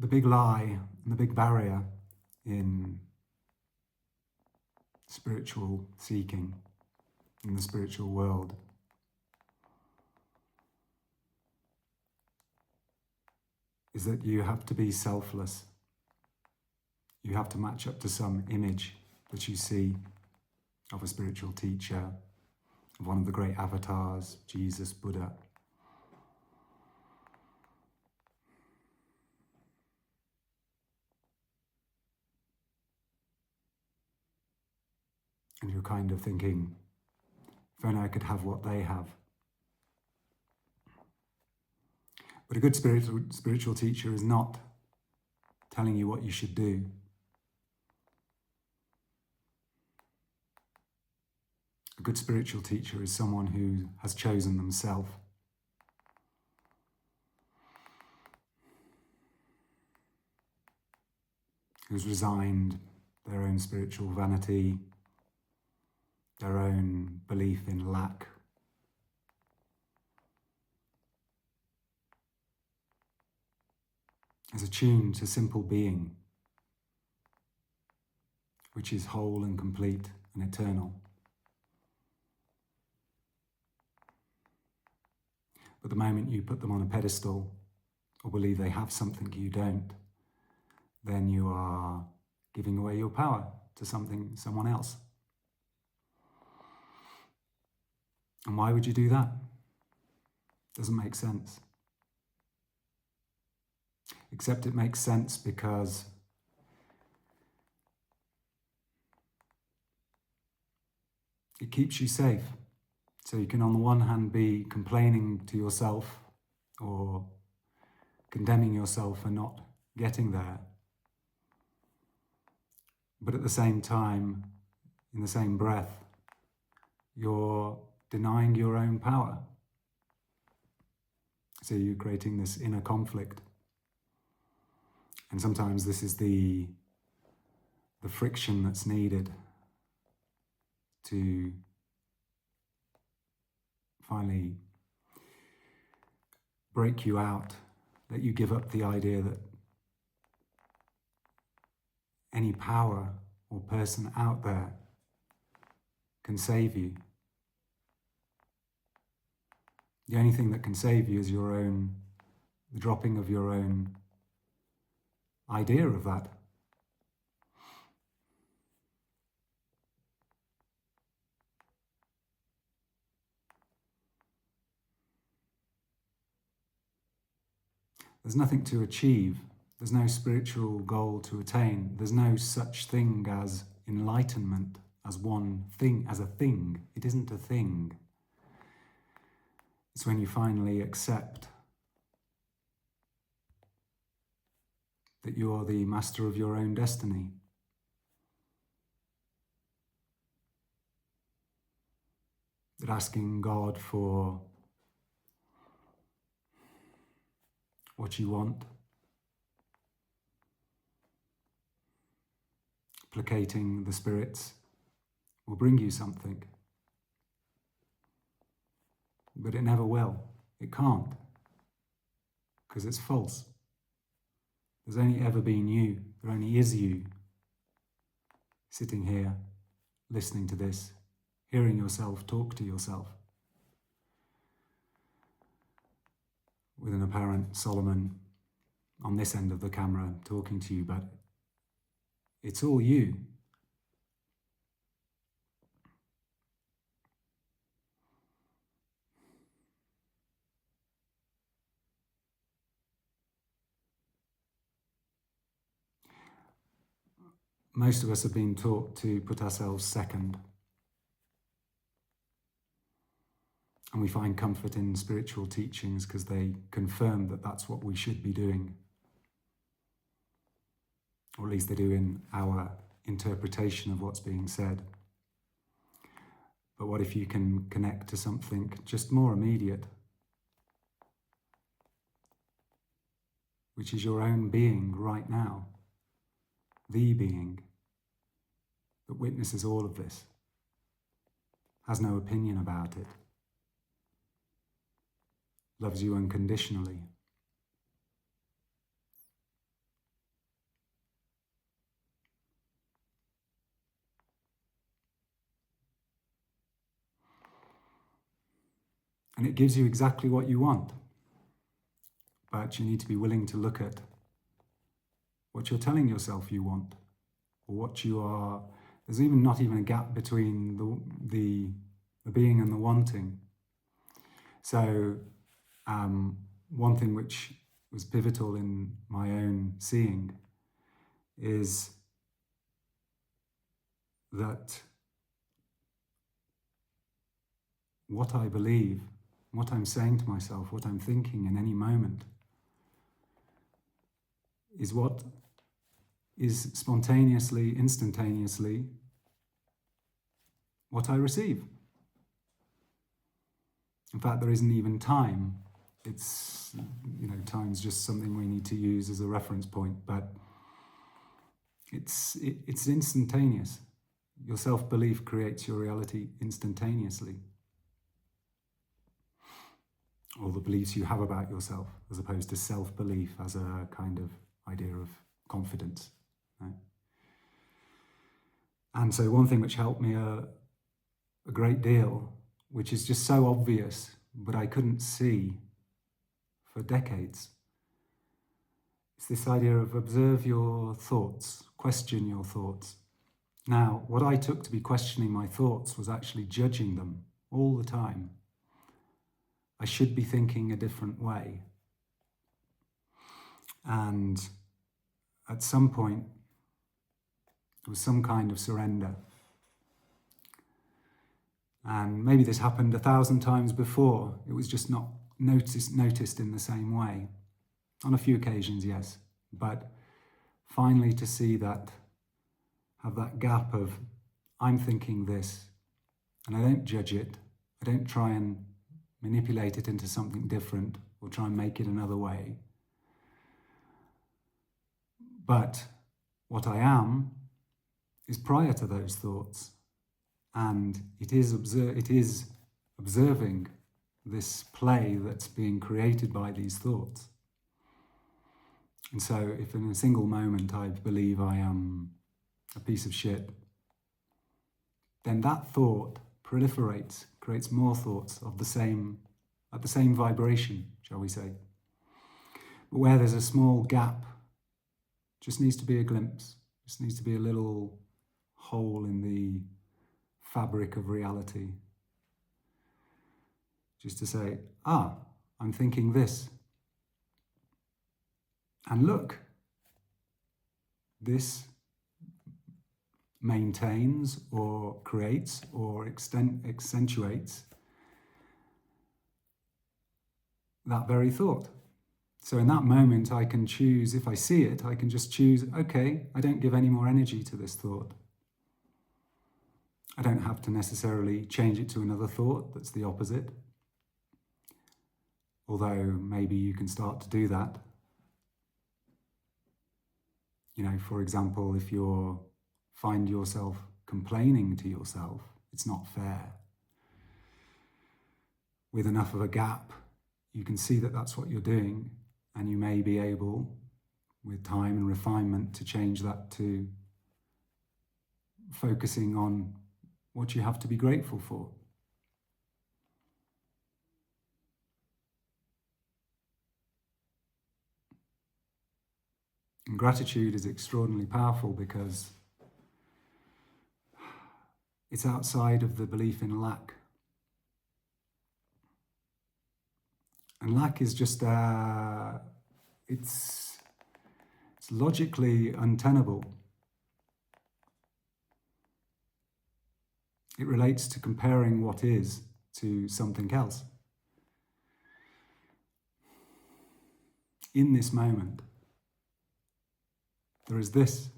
the big lie and the big barrier in spiritual seeking in the spiritual world is that you have to be selfless. You have to match up to some image that you see of a spiritual teacher, of one of the great avatars, Jesus, Buddha. And you're kind of thinking, if only I could have what they have. But a good spiritual teacher is not telling you what you should do. A good spiritual teacher is someone who has chosen themselves. Who's resigned their own spiritual vanity, their own belief in lack, is attuned to simple being, which is whole and complete and eternal. But the moment you put them on a pedestal or believe they have something you don't, then you are giving away your power to someone else. And why would you do that? Doesn't make sense. Except it makes sense because it keeps you safe. So you can on the one hand be complaining to yourself or condemning yourself for not getting there. But at the same time, in the same breath, you're denying your own power. So you're creating this inner conflict. And sometimes this is the friction that's needed to finally break you out, let you give up the idea that any power or person out there can save you. The only thing that can save you is the dropping of your own idea of that. There's nothing to achieve. There's no spiritual goal to attain. There's no such thing as enlightenment, as one thing, as a thing. It isn't a thing. It's when you finally accept that you are the master of your own destiny. That asking God for what you want, placating the spirits, will bring you something. But it never will. It can't. Because it's false. There's only ever been you. There only is you. Sitting here, listening to this, hearing yourself talk to yourself. With an apparent Solomon on this end of the camera talking to you, but it's all you. Most of us have been taught to put ourselves second. And we find comfort in spiritual teachings because they confirm that that's what we should be doing. Or at least they do in our interpretation of what's being said. But what if you can connect to something just more immediate, which is your own being right now, the being that witnesses all of this, has no opinion about it, loves you unconditionally, And it gives you exactly what you want. But you need to be willing to look at what you're telling yourself you want, or what you are. There's not even a gap between the being and the wanting. So one thing which was pivotal in my own seeing is that what I believe, what I'm saying to myself, what I'm thinking in any moment is what is spontaneously, instantaneously what I receive. In fact, there isn't even time. It's, time's just something we need to use as a reference point, but it's instantaneous. Your self-belief creates your reality instantaneously. Or the beliefs you have about yourself, as opposed to self-belief as a kind of idea of confidence. Right? And so one thing which helped me a great deal, which is just so obvious, but I couldn't see for decades, is this idea of observe your thoughts, question your thoughts. Now, what I took to be questioning my thoughts was actually judging them all the time. I should be thinking a different way. And at some point, there was some kind of surrender. And maybe this happened 1,000 times before. It was just not noticed in the same way. On a few occasions, yes. But finally to see that, have that gap of, I'm thinking this, and I don't judge it. I don't try and manipulate it into something different or try and make it another way. But what I am is prior to those thoughts. And it is observing this play that's being created by these thoughts. And so if in a single moment I believe I am a piece of shit, then that thought proliferates, creates more thoughts of at the same vibration, shall we say. But where there's a small gap, just needs to be a glimpse, just needs to be a little hole in the fabric of reality. Just to say, I'm thinking this. And look, this maintains or creates or accentuates that very thought. So in that moment, I can choose, if I see it, I can just choose, okay, I don't give any more energy to this thought. I don't have to necessarily change it to another thought that's the opposite. Although maybe you can start to do that. For example, if you find yourself complaining to yourself, it's not fair. With enough of a gap, you can see that that's what you're doing, and you may be able, with time and refinement, to change that to focusing on what you have to be grateful for. And gratitude is extraordinarily powerful because it's outside of the belief in lack. And lack is just, it's logically untenable. It relates to comparing what is to something else. In this moment, there is this,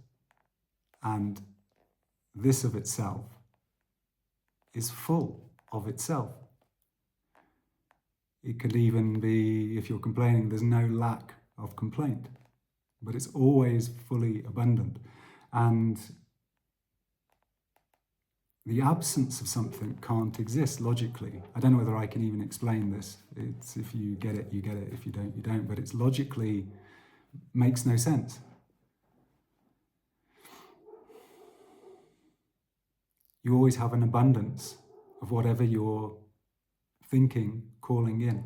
and this of itself is full of itself. It could even be, if you're complaining, there's no lack of complaint, but it's always fully abundant. And the absence of something can't exist logically. I don't know whether I can even explain this. It's, if you get it, you get it. If you don't, you don't. But it's logically makes no sense. You always have an abundance of whatever you're thinking, calling in.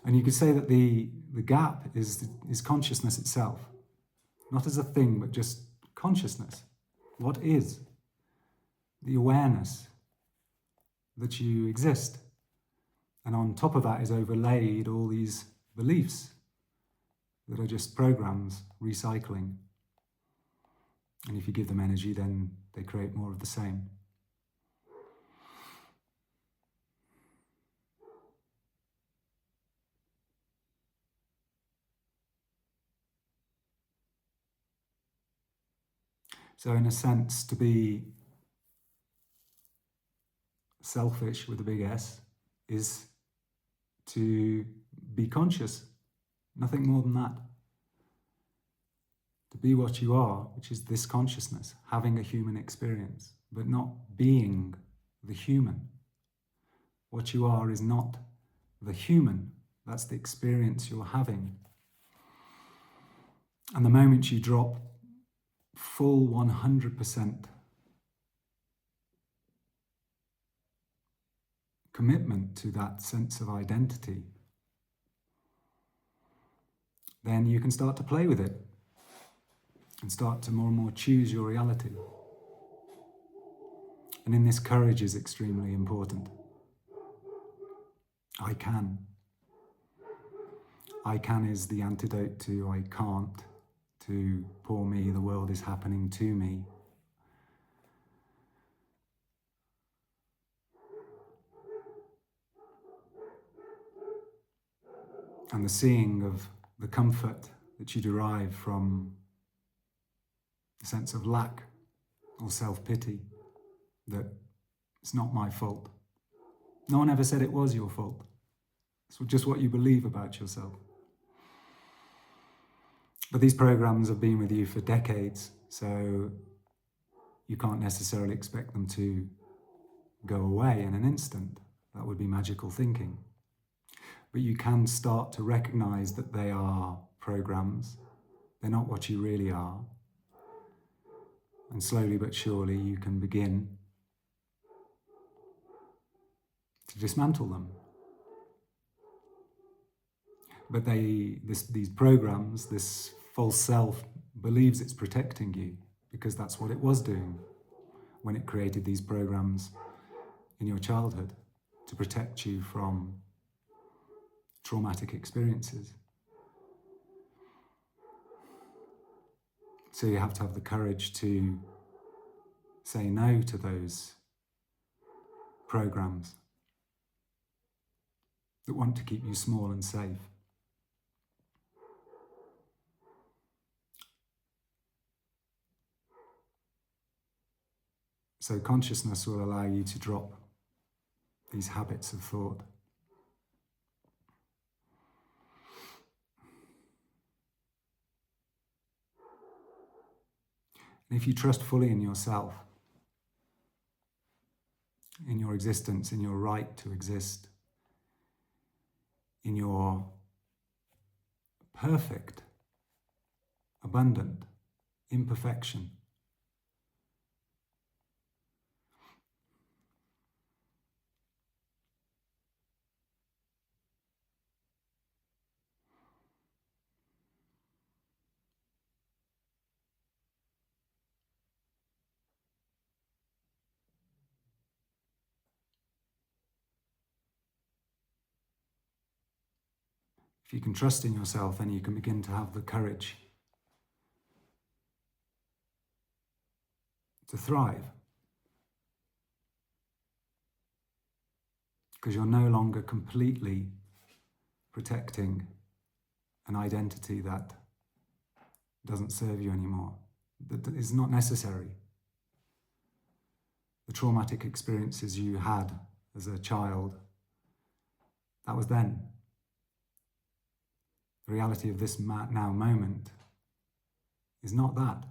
And you could say that the gap is consciousness itself, not as a thing, but just consciousness. What is? The awareness that you exist. And on top of that is overlaid all these beliefs that are just programs recycling. And if you give them energy, then they create more of the same. So in a sense, to be selfish with a big S is to be conscious, nothing more than that. To be what you are, which is this consciousness, having a human experience, but not being the human. What you are is not the human, that's the experience you're having. And the moment you drop full 100% commitment to that sense of identity, then you can start to play with it and start to more and more choose your reality. And in this, courage is extremely important. I can. I can is the antidote to I can't, to poor me, the world is happening to me. And the seeing of the comfort that you derive from the sense of lack or self-pity, that it's not my fault. No one ever said it was your fault. It's just what you believe about yourself. But these programs have been with you for decades, so you can't necessarily expect them to go away in an instant. That would be magical thinking. But you can start to recognize that they are programs. They're not what you really are. And slowly but surely you can begin to dismantle them. But these programs, this false self, believes it's protecting you because that's what it was doing when it created these programs in your childhood, to protect you from traumatic experiences. So you have to have the courage to say no to those programs that want to keep you small and safe. So consciousness will allow you to drop these habits of thought. And if you trust fully in yourself, in your existence, in your right to exist, in your perfect, abundant imperfection, if you can trust in yourself, then you can begin to have the courage to thrive. Because you're no longer completely protecting an identity that doesn't serve you anymore, that is not necessary. The traumatic experiences you had as a child, that was then. The reality of this now moment is not that.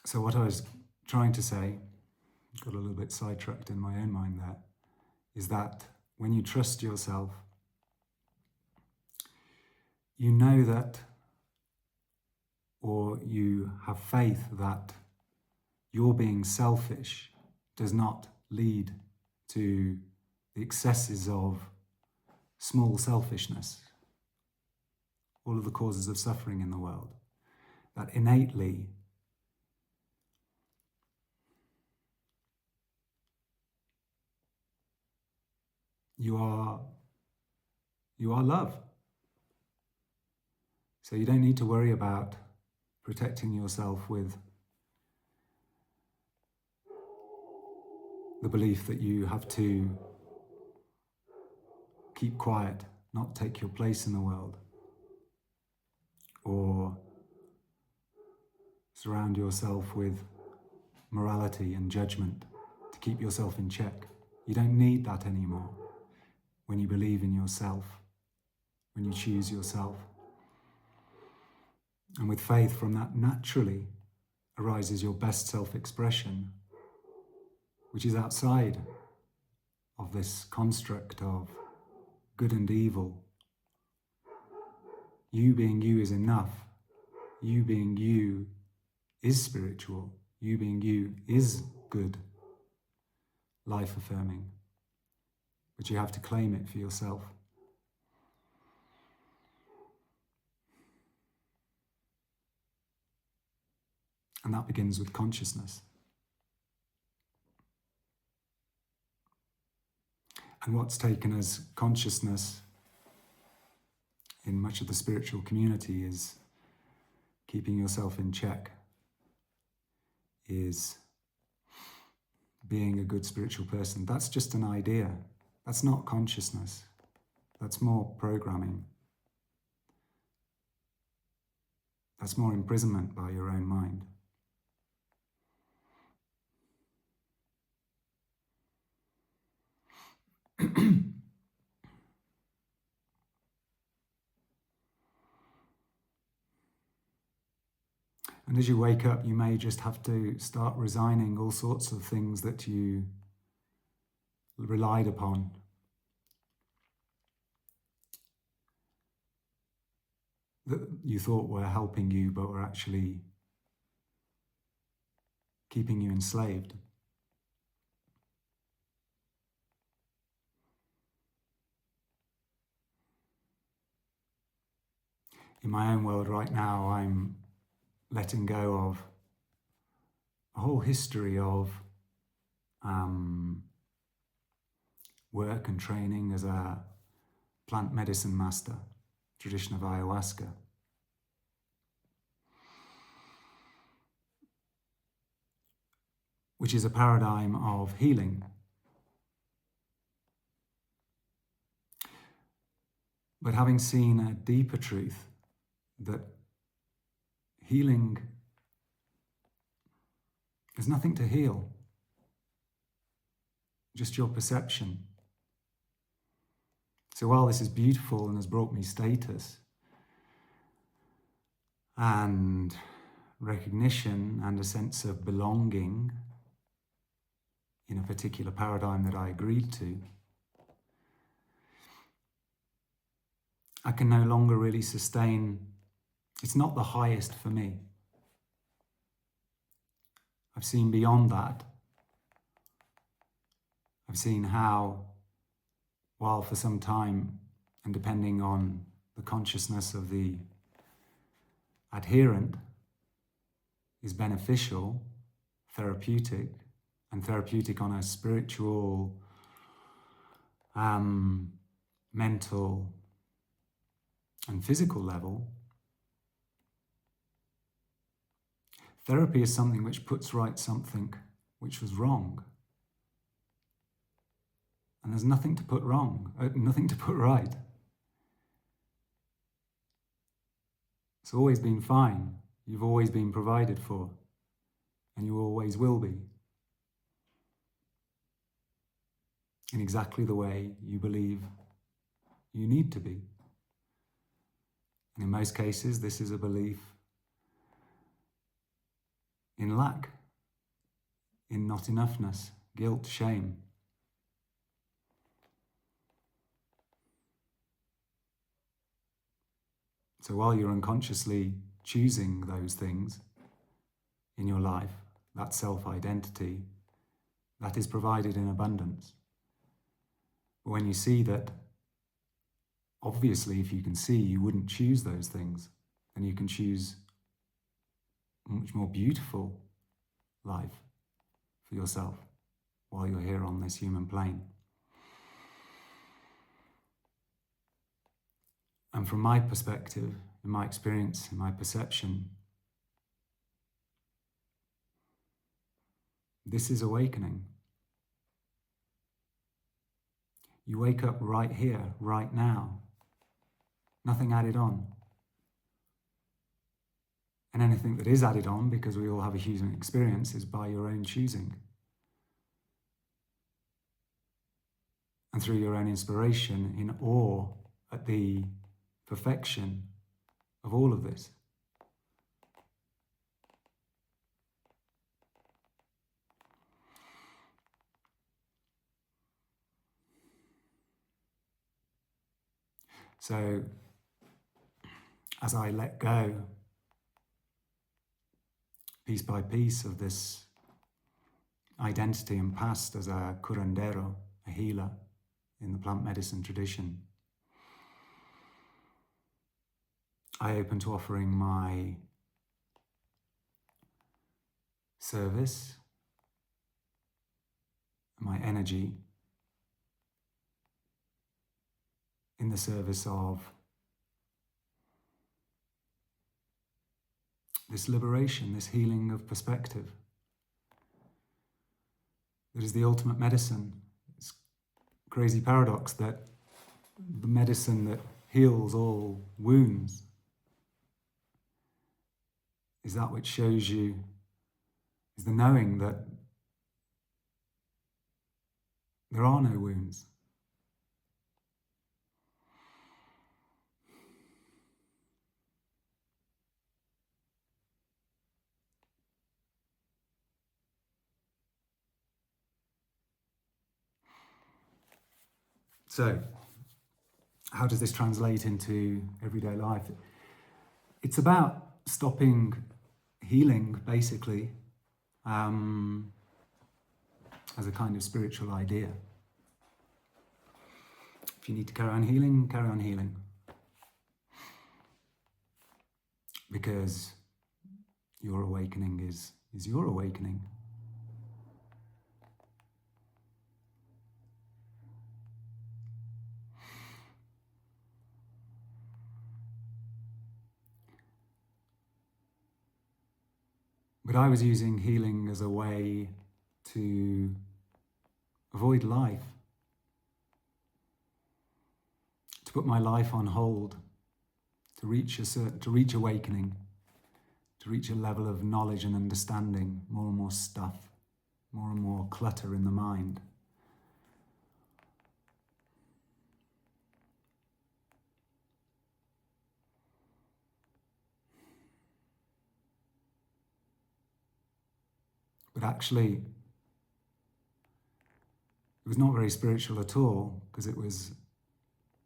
So what I was trying to say, got a little bit sidetracked in my own mind there, is that when you trust yourself, you know that, or you have faith that your being selfish does not lead to the excesses of small selfishness, all of the causes of suffering in the world. That innately you are love. So you don't need to worry about protecting yourself with the belief that you have to keep quiet, not take your place in the world, or surround yourself with morality and judgment to keep yourself in check. You don't need that anymore when you believe in yourself, when you choose yourself. And with faith, from that naturally arises your best self-expression, which is outside of this construct of good and evil. You being you is enough. You being you is spiritual. You being you is good, life-affirming. But you have to claim it for yourself. And that begins with consciousness. And what's taken as consciousness in much of the spiritual community is keeping yourself in check, is being a good spiritual person. That's just an idea. That's not consciousness. That's more programming. That's more imprisonment by your own mind. And as you wake up, you may just have to start resigning all sorts of things that you relied upon. That you thought were helping you, but were actually keeping you enslaved. In my own world right now, I'm letting go of a whole history of work and training as a plant medicine master, tradition of ayahuasca. Which is a paradigm of healing. But having seen a deeper truth, that healing is nothing to heal, just your perception. So while this is beautiful and has brought me status and recognition and a sense of belonging in a particular paradigm that I agreed to, I can no longer really sustain. It's not the highest for me. I've seen beyond that. I've seen how, while for some time, and depending on the consciousness of the adherent, is beneficial, therapeutic, and therapeutic on a spiritual, mental, and physical level. Therapy is something which puts right something which was wrong. And there's nothing to put wrong, nothing to put right. It's always been fine. You've always been provided for, and you always will be, in exactly the way you believe you need to be. And in most cases, this is a belief in in lack, in not enoughness, guilt, shame. So while you're unconsciously choosing those things in your life, that self-identity, that is provided in abundance. But when you see that, obviously, if you can see, you wouldn't choose those things, then you can choose a much more beautiful life for yourself while you're here on this human plane. And from my perspective, in my experience, in my perception, this is awakening. You wake up right here, right now. Nothing added on. And anything that is added on, because we all have a human experience, is by your own choosing. And through your own inspiration, in awe at the perfection of all of this. So, as I let go, piece by piece, of this identity and past as a curandero, a healer in the plant medicine tradition, I open to offering my service, my energy, in the service of this liberation, this healing of perspective. That is the ultimate medicine. It's a crazy paradox that the medicine that heals all wounds is that which shows you, is the knowing that there are no wounds. So, how does this translate into everyday life? It's about stopping healing, basically, as a kind of spiritual idea. If you need to carry on healing, carry on healing. Because your awakening is your awakening. But I was using healing as a way to avoid life, to put my life on hold, to reach awakening, to reach a level of knowledge and understanding, more and more stuff, more and more clutter in the mind. But actually, it was not very spiritual at all, because it was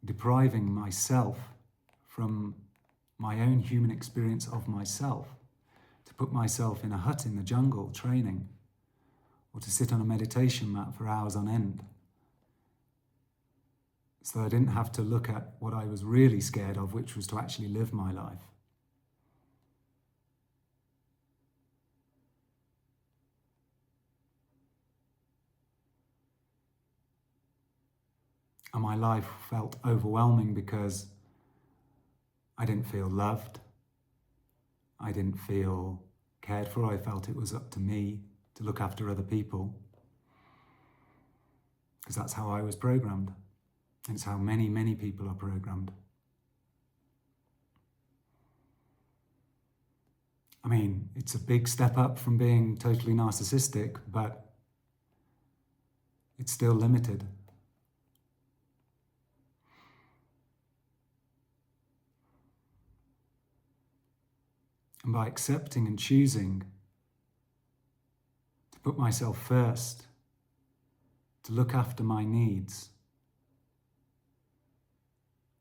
depriving myself from my own human experience of myself, to put myself in a hut in the jungle training, or to sit on a meditation mat for hours on end, so I didn't have to look at what I was really scared of, which was to actually live my life. And my life felt overwhelming because I didn't feel loved. I didn't feel cared for. I felt it was up to me to look after other people, because that's how I was programmed. It's how many, many people are programmed. I mean, it's a big step up from being totally narcissistic, but it's still limited. And by accepting and choosing put myself first, to look after my needs,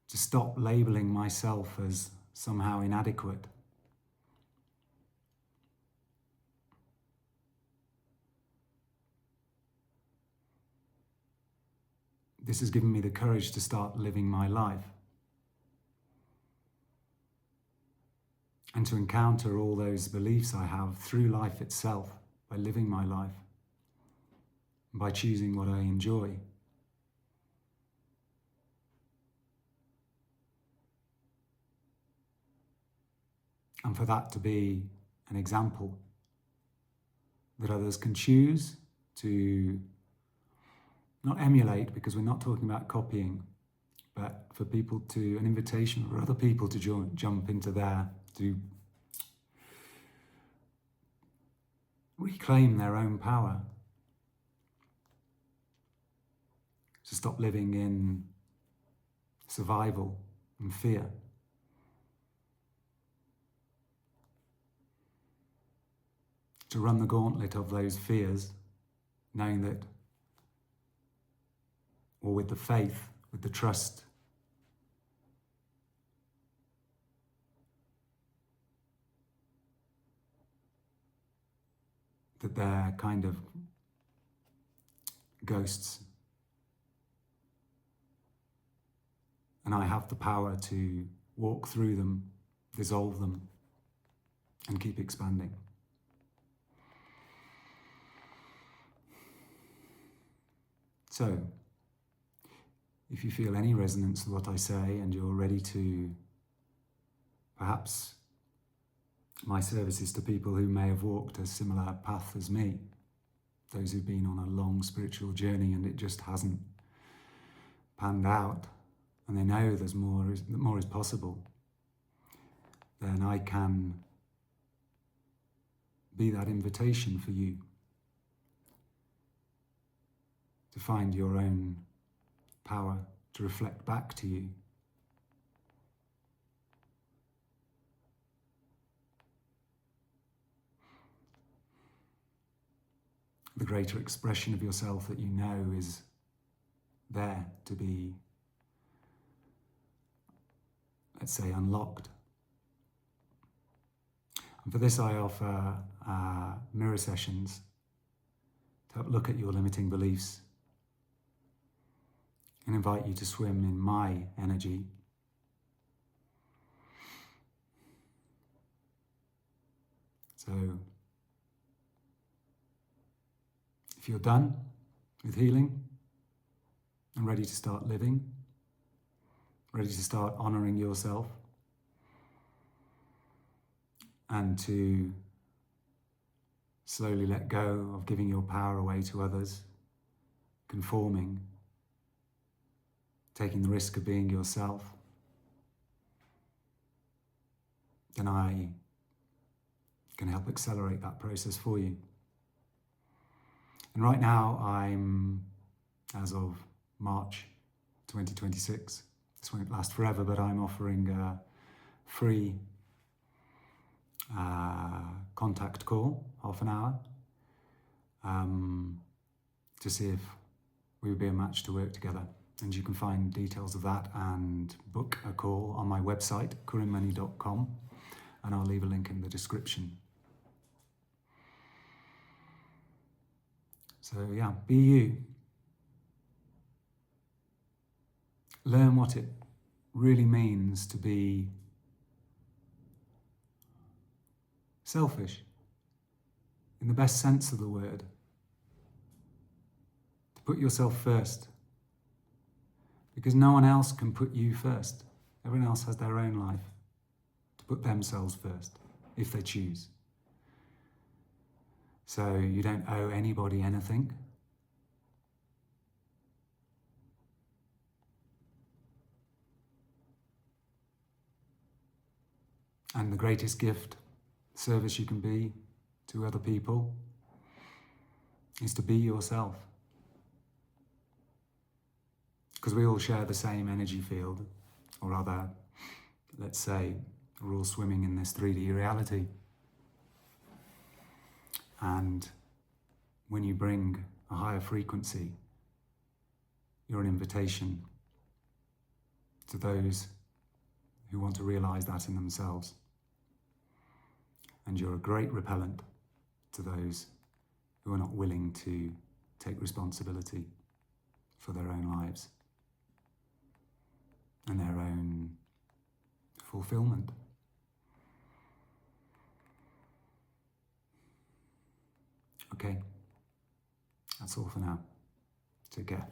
to stop labeling myself as somehow inadequate. This has given me the courage to start living my life and to encounter all those beliefs I have through life itself by living my life, by choosing what I enjoy. And for that to be an example that others can choose to not emulate, because we're not talking about copying, but for people to, an invitation for other people to jump into there, to reclaim their own power, to stop living in survival and fear. To run the gauntlet of those fears, knowing that, or with the faith, with the trust, that they're kind of ghosts. And I have the power to walk through them, dissolve them, and keep expanding. So, if you feel any resonance with what I say and you're ready to, perhaps my service is to people who may have walked a similar path as me, those who've been on a long spiritual journey and it just hasn't panned out, and they know there's more is possible, then I can be that invitation for you to find your own power to reflect back to you. The greater expression of yourself that you know is there to be, let's say, unlocked. And for this I offer mirror sessions to help look at your limiting beliefs and invite you to swim in my energy. So, if you're done with healing and ready to start living, ready to start honoring yourself and to slowly let go of giving your power away to others, conforming, taking the risk of being yourself, then I can help accelerate that process for you. And right now I'm, as of March 2026, this won't last forever, but I'm offering a free contact call, half an hour, to see if we would be a match to work together. And you can find details of that and book a call on my website, kurinmani.com, and I'll leave a link in the description. So yeah, be you. Learn what it really means to be selfish, in the best sense of the word. To put yourself first. Because no one else can put you first. Everyone else has their own life to put themselves first, if they choose. So you don't owe anybody anything. And the greatest gift, service you can be to other people, is to be yourself. Because we all share the same energy field, or rather, let's say, we're all swimming in this 3D reality. And when you bring a higher frequency, you're an invitation to those who want to realize that in themselves. And you're a great repellent to those who are not willing to take responsibility for their own lives and their own fulfilment. Okay, that's all for now. Take care.